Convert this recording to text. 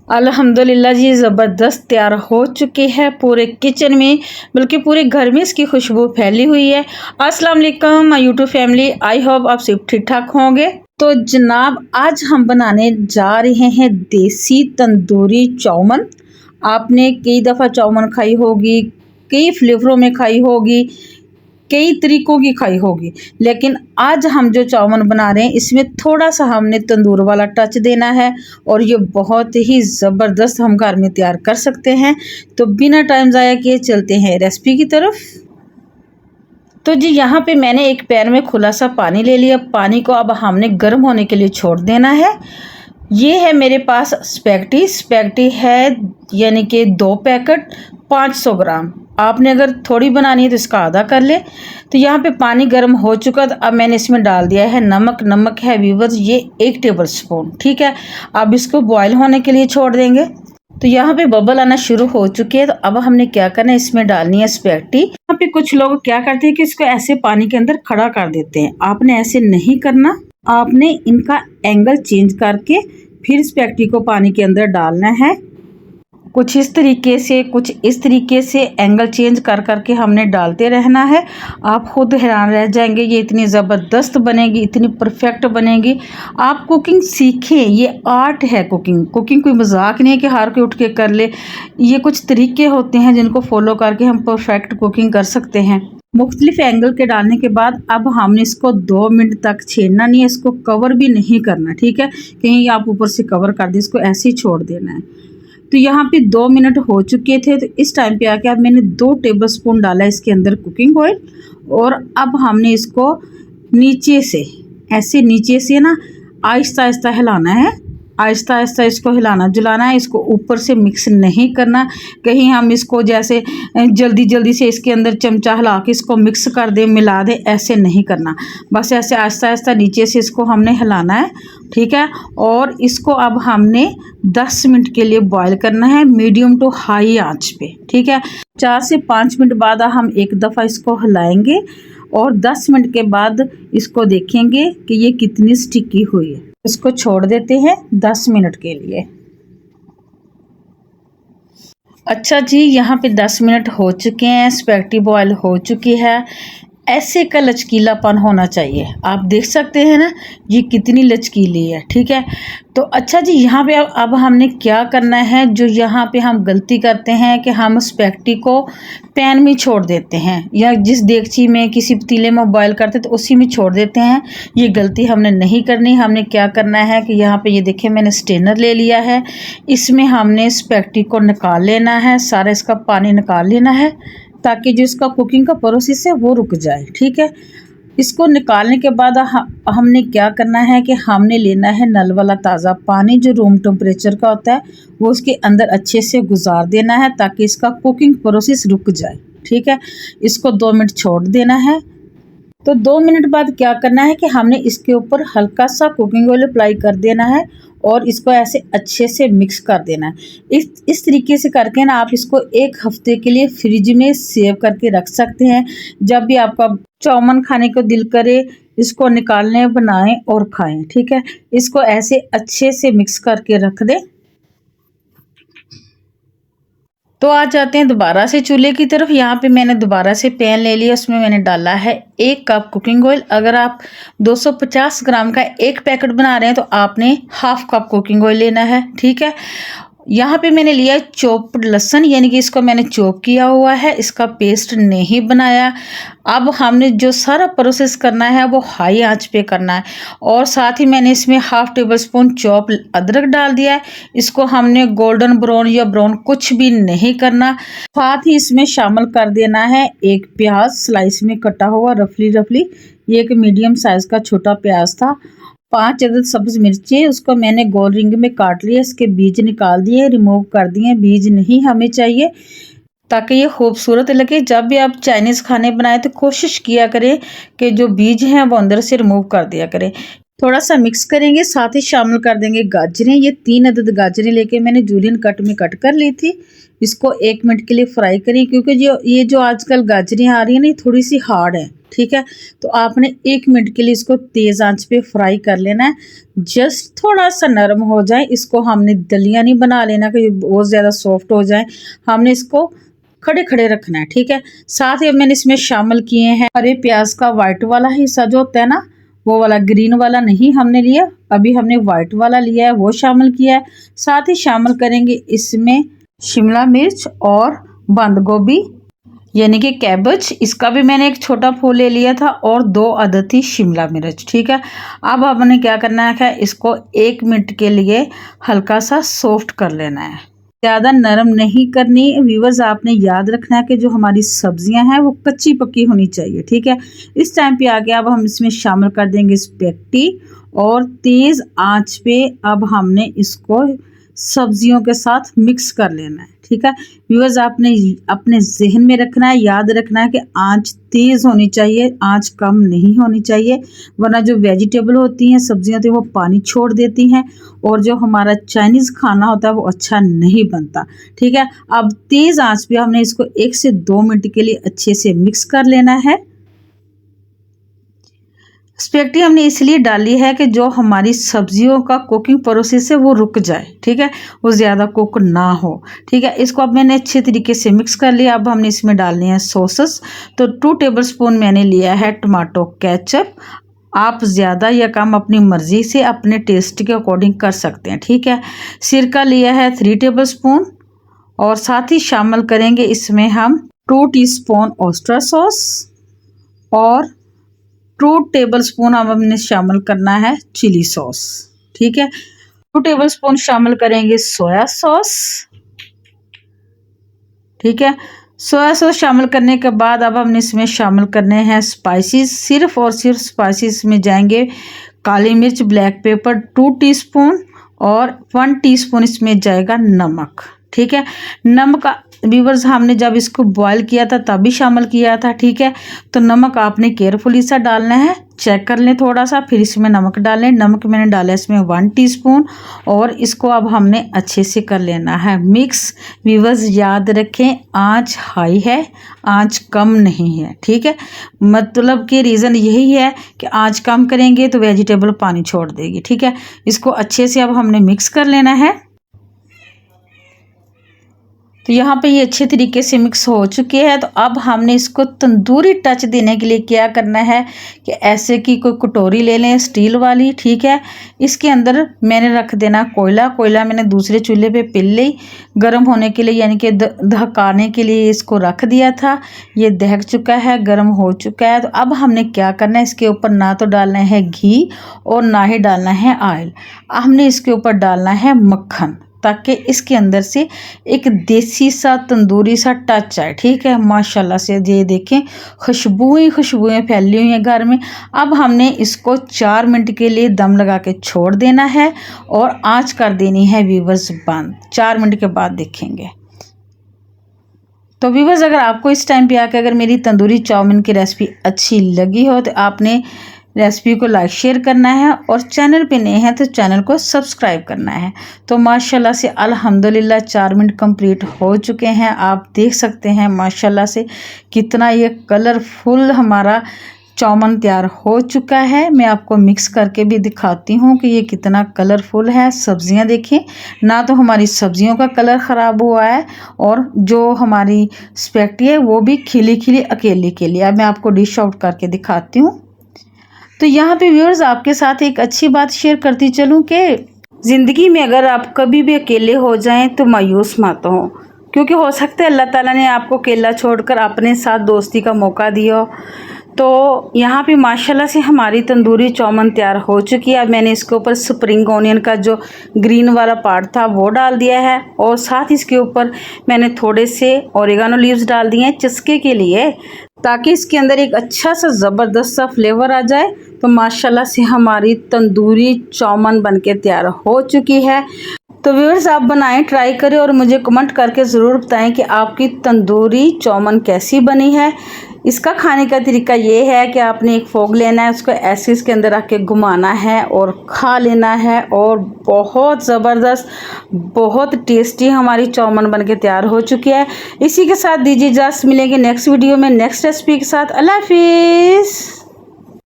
अल्हम्दुलिल्लाह जी, ज़बरदस्त तैयार हो चुकी है पूरे किचन में, बल्कि पूरे घर में इसकी खुशबू फैली हुई है। अस्सलाम वालेकुम my YouTube family, I hope आप सब ठीक ठाक होंगे। तो जनाब, आज हम बनाने जा रहे हैं देसी तंदूरी चाउमन। आपने कई दफ़ा चाउमन खाई होगी, कई फ्लेवरों में खाई होगी, कई तरीकों की खाई होगी, लेकिन आज हम जो चाउमन बना रहे हैं इसमें थोड़ा सा हमने तंदूर वाला टच देना है और ये बहुत ही ज़बरदस्त हम घर में तैयार कर सकते हैं। तो बिना टाइम ज़ाया किए चलते हैं रेसिपी की तरफ। तो जी, यहाँ पे मैंने एक पैन में खुला सा पानी ले लिया। पानी को अब हमने गर्म होने के लिए छोड़ देना है। ये है मेरे पास स्पैगेटी है, यानी कि 2 पैकेट 500 ग्राम। आपने अगर थोड़ी बनानी है तो इसका आधा कर ले। तो यहाँ पे पानी गर्म हो चुका, तो अब मैंने इसमें डाल दिया है नमक। नमक है व्यूअर्स ये 1 टेबल स्पून, ठीक है। अब इसको बॉयल होने के लिए छोड़ देंगे। तो यहाँ पे बबल आना शुरू हो चुके हैं। तो अब हमने क्या करना है, इसमें डालनी है स्पैगेटी। यहाँ पे कुछ लोग क्या करते हैं कि इसको ऐसे पानी के अंदर खड़ा कर देते हैं। आपने ऐसे नहीं करना, आपने इनका एंगल चेंज करके फिर स्पैगेटी को पानी के अंदर डालना है। कुछ इस तरीके से, कुछ इस तरीके से एंगल चेंज कर करके हमने डालते रहना है। आप खुद हैरान रह जाएंगे, ये इतनी ज़बरदस्त बनेगी, इतनी परफेक्ट बनेगी। आप कुकिंग सीखें, ये आर्ट है कुकिंग। कुकिंग कोई मजाक नहीं है कि हार के उठ के कर ले। ये कुछ तरीके होते हैं जिनको फॉलो करके हम परफेक्ट कुकिंग कर सकते हैं। मुख्तलिफ एंगल के डालने के बाद अब हमने इसको 2 मिनट तक छेड़ना नहीं है, इसको कवर भी नहीं करना, ठीक है। कहीं आप ऊपर से कवर कर दें, इसको ऐसे ही छोड़ देना है। तो यहाँ पे 2 मिनट हो चुके थे। तो इस टाइम पे आके अब मैंने 2 टेबलस्पून डाला इसके अंदर कुकिंग ऑयल, और अब हमने इसको नीचे से, ऐसे नीचे से ना आहिस्ता आहिस्ता हिलाना है। आहिस्ता आहिस्ता इसको हिलाना जुलाना है, इसको ऊपर से मिक्स नहीं करना। कहीं हम इसको जैसे जल्दी जल्दी से इसके अंदर चमचा हिला के इसको मिक्स कर दें, मिला दें, ऐसे नहीं करना। बस ऐसे आहिस्ता आहिस्ता नीचे से इसको हमने हिलाना है, ठीक है। और इसको अब हमने 10 मिनट के लिए बॉईल करना है, मीडियम टू हाई आंच पे, ठीक है। 4 से 5 मिनट बाद हम एक दफ़ा इसको हिलाएंगे और 10 मिनट के बाद इसको देखेंगे कि ये कितनी स्टिकी हुई है। इसको छोड़ देते हैं 10 मिनट के लिए। अच्छा जी, यहाँ पे 10 मिनट हो चुके हैं, स्पैगेटी बॉयल हो चुकी है। ऐसे का लचकीलापन होना चाहिए। आप देख सकते हैं ना ये कितनी लचकीली है, ठीक है। तो अच्छा जी, यहाँ पे अब हमने क्या करना है, जो यहाँ पे हम गलती करते हैं कि हम स्पैगेटी को पैन में छोड़ देते हैं, या जिस देगची में किसी पतीले में बॉयल करते तो उसी में छोड़ देते हैं। ये गलती हमने नहीं करनी। हमने क्या करना है कि यहाँ पे ये देखिए मैंने स्ट्रेनर ले लिया है, इसमें हमने स्पैगेटी को निकाल लेना है, सारा इसका पानी निकाल लेना है, ताकि जो इसका कुकिंग का प्रोसेस है वो रुक जाए, ठीक है। इसको निकालने के बाद हमने क्या करना है कि हमने लेना है नल वाला ताज़ा पानी, जो रूम टेम्परेचर का होता है, वो उसके अंदर अच्छे से गुजार देना है ताकि इसका कुकिंग प्रोसेस रुक जाए, ठीक है। इसको 2 मिनट छोड़ देना है। तो 2 मिनट बाद क्या करना है कि हमने इसके ऊपर हल्का सा कुकिंग ऑयल अप्लाई कर देना है और इसको ऐसे अच्छे से मिक्स कर देना है। इस तरीके से करके ना आप इसको 1 हफ्ते के लिए फ्रिज में सेव करके रख सकते हैं। जब भी आपका चाउमन खाने को दिल करे, इसको निकालने, बनाएं और खाएं, ठीक है। इसको ऐसे अच्छे से मिक्स करके रख दें। तो आ जाते हैं दोबारा से चूल्हे की तरफ। यहाँ पे मैंने दोबारा से पैन ले लिया, उसमें मैंने डाला है 1 कप कुकिंग ऑयल। अगर आप 250 ग्राम का 1 पैकेट बना रहे हैं तो आपने ½ कप कुकिंग ऑयल लेना है, ठीक है। यहाँ पे मैंने लिया चॉप्ड लहसुन, यानी कि इसको मैंने चॉप किया हुआ है, इसका पेस्ट नहीं बनाया। अब हमने जो सारा प्रोसेस करना है वो हाई आंच पे करना है। और साथ ही मैंने इसमें ½ टेबल स्पून चॉप अदरक डाल दिया है। इसको हमने गोल्डन ब्राउन या ब्राउन कुछ भी नहीं करना। साथ ही इसमें शामिल कर देना है 1 प्याज स्लाइस में कटा हुआ, रफली। ये एक मीडियम साइज का छोटा प्याज था। 5 अदद सब्ज मिर्ची, उसको मैंने गोल रिंग में काट लिया, इसके बीज निकाल दिए, रिमूव कर दिए। बीज नहीं हमें चाहिए ताकि ये खूबसूरत लगे। जब भी आप चाइनीज़ खाने बनाएं तो कोशिश किया करें कि जो बीज हैं वो अंदर से रिमूव कर दिया करें। थोड़ा सा मिक्स करेंगे, साथ ही शामिल कर देंगे गाजरें। ये 3 अदद गाजरें लेके मैंने जूलियन कट में कट कर ली थी। इसको 1 मिनट के लिए फ्राई करें, क्योंकि ये जो आजकल गाजरें आ रही हैं ना, ये थोड़ी सी हार्ड है, ठीक है। तो आपने 1 मिनट के लिए इसको तेज़ आंच पे फ्राई कर लेना है। जस्ट थोड़ा सा नरम हो जाए, इसको हमने दलिया नहीं बना लेना कि बहुत ज़्यादा सॉफ्ट हो जाए, हमने इसको खड़े खड़े रखना है, ठीक है। साथ ही मैंने इसमें शामिल किए हैं हरे प्याज का वाइट वाला हिस्सा जो होता है ना, वो वाला, ग्रीन वाला नहीं हमने लिया, अभी हमने वाइट वाला लिया है, वो शामिल किया है। साथ ही शामिल करेंगे इसमें शिमला मिर्च और बंद गोभी यानी कि कैबेज, इसका भी मैंने एक छोटा फूल ले लिया था, और 2 अदद थी शिमला मिर्च, ठीक है। अब हमने क्या करना है, इसको 1 मिनट के लिए हल्का सा सॉफ्ट कर लेना है, ज़्यादा नरम नहीं करनी। व्यूअर्स आपने याद रखना है कि जो हमारी सब्जियां हैं वो कच्ची पक्की होनी चाहिए, ठीक है। इस टाइम पे आके अब हम इसमें शामिल कर देंगे स्पेगेटी, और तेज़ आंच पे अब हमने इसको सब्जियों के साथ मिक्स कर लेना है, ठीक है। व्यूअर्स आपने अपने जहन में रखना है, याद रखना है कि आंच तेज़ होनी चाहिए, आंच कम नहीं होनी चाहिए, वरना जो वेजिटेबल होती हैं, सब्जियां होती हैं, वो पानी छोड़ देती हैं, और जो हमारा चाइनीज़ खाना होता है वो अच्छा नहीं बनता, ठीक है। अब तेज़ आंच पे हमने इसको 1 से 2 मिनट के लिए अच्छे से मिक्स कर लेना है। स्पेगेटी हमने इसलिए डाली है कि जो हमारी सब्जियों का कुकिंग प्रोसेस है वो रुक जाए, ठीक है, वो ज़्यादा कुक ना हो, ठीक है। इसको अब मैंने अच्छे तरीके से मिक्स कर लिया। अब हमने इसमें डालने हैं सॉसेस। तो 2 टेबलस्पून मैंने लिया है टमाटो केचप, आप ज़्यादा या कम अपनी मर्ज़ी से अपने टेस्ट के अकॉर्डिंग कर सकते हैं, ठीक है। सिरका लिया है 3 टेबलस्पून, और साथ ही शामिल करेंगे इसमें हम 2 टीस्पून ऑयस्टर सॉस, और 2 टेबलस्पून अब हमने शामिल करना है चिली सॉस, ठीक है। 2 टेबलस्पून शामिल करेंगे सोया सॉस, ठीक है। सोया सॉस शामिल करने के बाद अब हमने इसमें शामिल करने हैं स्पाइसेस। सिर्फ और सिर्फ स्पाइसेस में जाएंगे काली मिर्च, ब्लैक पेपर 2 टीस्पून, और 1 टीस्पून इसमें जाएगा नमक, ठीक है। नमक व्यूअर्स हमने जब इसको बॉईल किया था तभी शामिल किया था, ठीक है। तो नमक आपने केयरफुली सा डालना है, चेक कर लें थोड़ा सा, फिर इसमें नमक डालें। नमक मैंने डाला इसमें 1 टीस्पून, और इसको अब हमने अच्छे से कर लेना है मिक्स। व्यूअर्स याद रखें, आंच हाई है, आंच कम नहीं है, ठीक है। मतलब कि रीज़न यही है कि आंच कम करेंगे तो वेजिटेबल पानी छोड़ देगी, ठीक है। इसको अच्छे से अब हमने मिक्स कर लेना है। तो यहाँ पे ये अच्छे तरीके से मिक्स हो चुके हैं। तो अब हमने इसको तंदूरी टच देने के लिए क्या करना है कि ऐसे की कोई कटोरी ले लें स्टील वाली, ठीक है। इसके अंदर मैंने रख देना कोयला मैंने दूसरे चूल्हे पे पहले ही गर्म होने के लिए यानी कि दहकाने के लिए इसको रख दिया था। ये दहक चुका है, गर्म हो चुका है। तो अब हमने क्या करना है, इसके ऊपर ना तो डालना है घी और ना ही डालना है ऑयल, हमने इसके ऊपर डालना है मक्खन, ताकि इसके अंदर से एक देसी सा तंदूरी सा टच आए, ठीक है। माशाल्लाह से ये देखें खुशबुएं फैली हुई हैं घर में। अब हमने इसको 4 मिनट के लिए दम लगा के छोड़ देना है, और आंच कर देनी है व्यूअर्स बंद। 4 मिनट के बाद देखेंगे। तो व्यूअर्स अगर आपको इस टाइम पे आकर अगर मेरी तंदूरी चाउमीन की रेसिपी अच्छी लगी हो तो आपने रेसिपी को लाइक शेयर करना है, और चैनल पे नए हैं तो चैनल को सब्सक्राइब करना है। तो माशाल्लाह से अल्हम्दुलिल्लाह 4 मिनट कंप्लीट हो चुके हैं। आप देख सकते हैं माशाल्लाह से कितना ये कलरफुल हमारा चाउमीन तैयार हो चुका है। मैं आपको मिक्स करके भी दिखाती हूँ कि ये कितना कलरफुल है। सब्जियाँ देखें, ना तो हमारी सब्जियों का कलर ख़राब हुआ है, और जो हमारी स्पेगेटी है वो भी खिली खिली अकेले के लिए। अब मैं आपको डिश आउट करके दिखाती हूँ। तो यहाँ पे व्यूअर्स आपके साथ एक अच्छी बात शेयर करती चलूँ कि ज़िंदगी में अगर आप कभी भी अकेले हो जाएं तो मायूस मत हो, क्योंकि हो सकता है अल्लाह ताला ने आपको अकेला छोड़कर अपने साथ दोस्ती का मौका दिया हो। तो यहाँ पे माशाल्लाह से हमारी तंदूरी चाउमीन तैयार हो चुकी है। अब मैंने इसके ऊपर स्प्रिंग ऑनियन का जो ग्रीन वाला पार्ट था वो डाल दिया है, और साथ इसके ऊपर मैंने थोड़े से ओरिगानो लीव्स डाल दिए हैं चस्के के लिए, ताकि इसके अंदर एक अच्छा सा ज़बरदस्त सा फ्लेवर आ जाए। तो माशाल्लाह से हमारी तंदूरी चाउमीन बनके तैयार हो चुकी है। तो व्यूअर्स आप बनाएं, ट्राई करें, और मुझे कमेंट करके ज़रूर बताएं कि आपकी तंदूरी चाउमीन कैसी बनी है। इसका खाने का तरीका ये है कि आपने एक फोक लेना है, उसको ऐसे इसके अंदर रख के घुमाना है और खा लेना है, और बहुत ज़बरदस्त, बहुत टेस्टी हमारी चाउमीन बन के तैयार हो चुकी है। इसी के साथ दीजिए इजाज़त, मिलेंगे नेक्स्ट वीडियो में नेक्स्ट रेसिपी के साथ। अल्लाह हाफिज़।